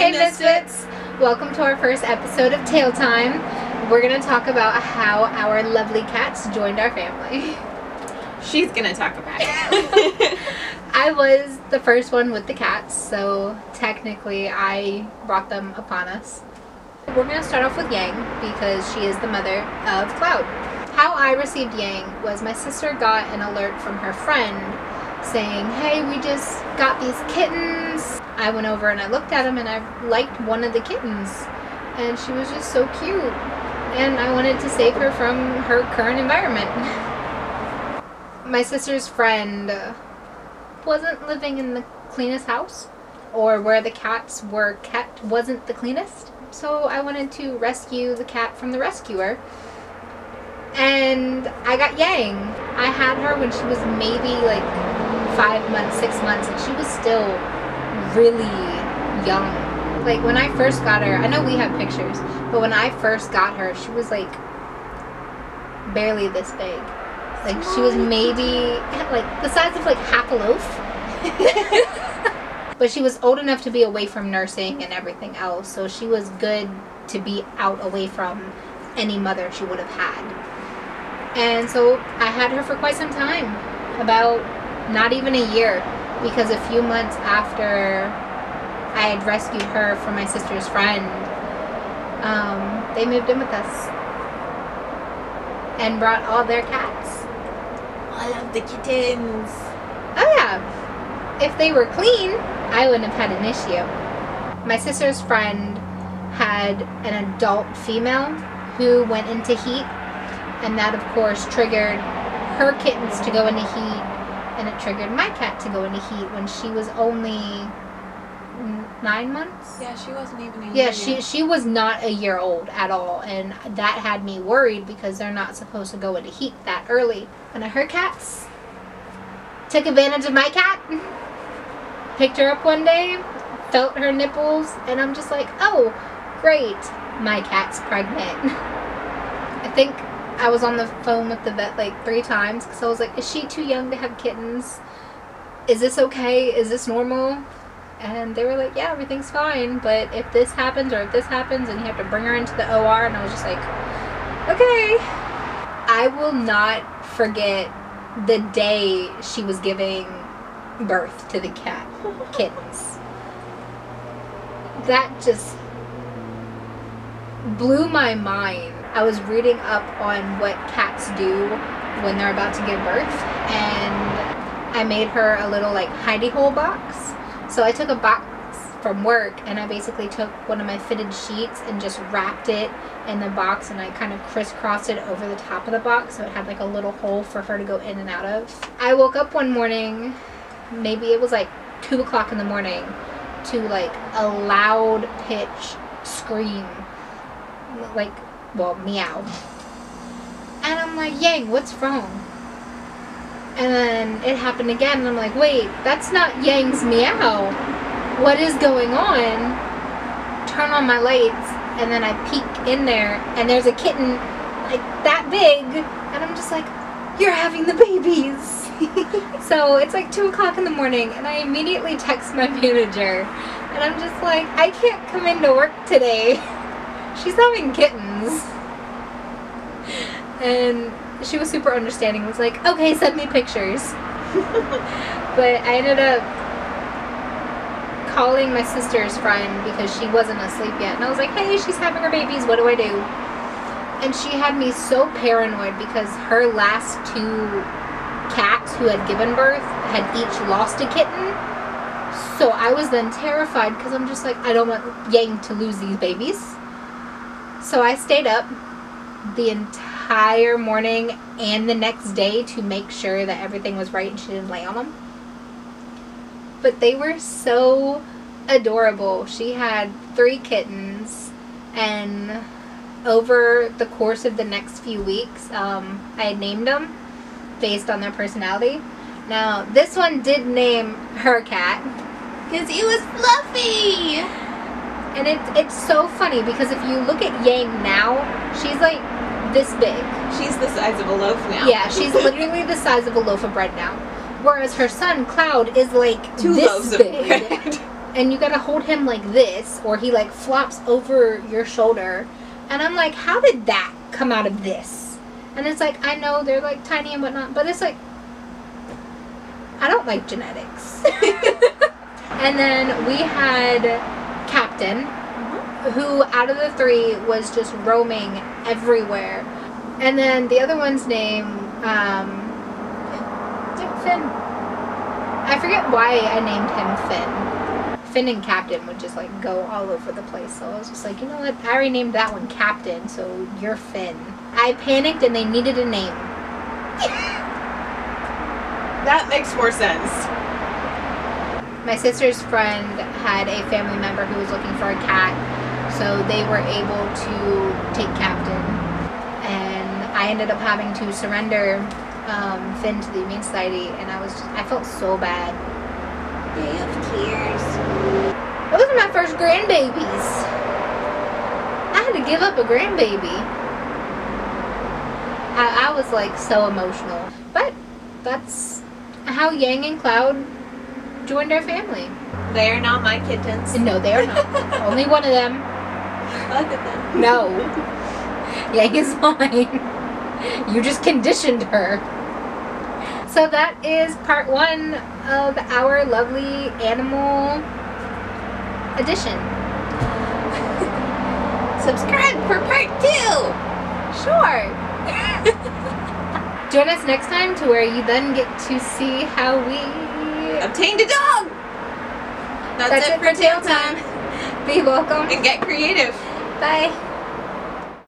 Hey Misfits! Welcome to our first episode of Tale Time. We're going to talk about how our lovely cats joined our family. She's going to talk about it. I was the first one with the cats, so technically I brought them upon us. We're going to start off with Yang because she is the mother of Cloud. How I received Yang was my sister got an alert from her friend saying, hey, we just got these kittens. I went over and I looked at them and I liked one of the kittens and she was just so cute and I wanted to save her from her current environment. My sister's friend wasn't living in the cleanest house, or where the cats were kept wasn't the cleanest, so I wanted to rescue the cat from the rescuer. And I got Yang. I had her when she was maybe like 5 months, 6 months, and she was still really young. Like when I first got her, I know we have pictures, but when I first got her, she was like barely this big. Like she was maybe like the size of like half a loaf. But she was old enough to be away from nursing and everything else, so she was good to be out away from any mother she would have had. And so I had her for quite some time, about not even a year, because a few months after I had rescued her from my sister's friend, they moved in with us and brought all their cats. All of the kittens. Oh yeah, if they were clean, I wouldn't have had an issue. My sister's friend had an adult female who went into heat, and that of course triggered her kittens to go into heat, and it triggered my cat to go into heat when she was only 9 months. Yeah, she wasn't even a year. Yeah, she was not a year old at all, and that had me worried because they're not supposed to go into heat that early. And her cats took advantage of my cat, picked her up one day, felt her nipples, and I'm just like, oh, great, my cat's pregnant. I think I was on the phone with the vet like 3 times because I was like, is she too young to have kittens? Is this okay? Is this normal? And they were like, yeah, everything's fine, but if this happens or if this happens, then you have to bring her into the OR. And I was just like, okay. I will not forget the day she was giving birth to the kittens. That just blew my mind. I was reading up on what cats do when they're about to give birth, and I made her a little like hidey hole box. So I took a box from work and I basically took one of my fitted sheets and just wrapped it in the box, and I kind of crisscrossed it over the top of the box so it had like a little hole for her to go in and out of. I woke up one morning, maybe it was like 2 o'clock in the morning, to like a loud pitch scream, like, well, meow. And I'm like, Yang, what's wrong? And then it happened again, and I'm like, wait, that's not Yang's meow. What is going on? Turn on my lights, and then I peek in there, and there's a kitten like that big, and I'm just like, you're having the babies. So it's like 2 o'clock in the morning, and I immediately text my manager, and I'm just like, I can't come into work today. She's having kittens. And she was super understanding, was like, okay, send me pictures. But I ended up calling my sister's friend because she wasn't asleep yet, and I was like, hey, she's having her babies, what do I do? And she had me so paranoid because her last 2 cats who had given birth had each lost a kitten. So I was then terrified because I'm just like, I don't want Yang to lose these babies. So I stayed up the entire morning and the next day to make sure that everything was right and she didn't lay on them. But they were so adorable. She had 3 kittens, and over the course of the next few weeks, I had named them based on their personality. Now, this one did name her cat because he was fluffy. And it's so funny because if you look at Yang now, she's like this big. She's the size of a loaf now. Yeah, she's literally the size of a loaf of bread now. Whereas her son, Cloud, is like 2 this loaves big. of bread. and you gotta hold him like this, or he like flops over your shoulder. And I'm like, how did that come out of this? And it's like, I know they're like tiny and whatnot, but it's like, I don't like genetics. And then we had Captain, who out of the 3 was just roaming everywhere. And then the other one's name, Finn. I forget why I named him Finn. Finn and Captain would just like go all over the place. So I was just like, you know what? I already named that one Captain, so you're Finn. I panicked and they needed a name. That makes more sense. My sister's friend had a family member who was looking for a cat, so they were able to take Captain, and I ended up having to surrender Finn to the Humane Society, and I felt so bad. Day of tears. Those are my first grandbabies. I had to give up a grandbaby. I was like so emotional, but that's how Yang and Cloud joined our family. They are not my kittens. No, they are not. Only one of them. Look at them. No. Yang is mine. You just conditioned her. So that is part 1 of our lovely animal edition. Subscribe for part 2. Sure. Join us next time to where you then get to see how we Obtained a dog. That's it for Tale Time. Be welcome. And get creative. Bye.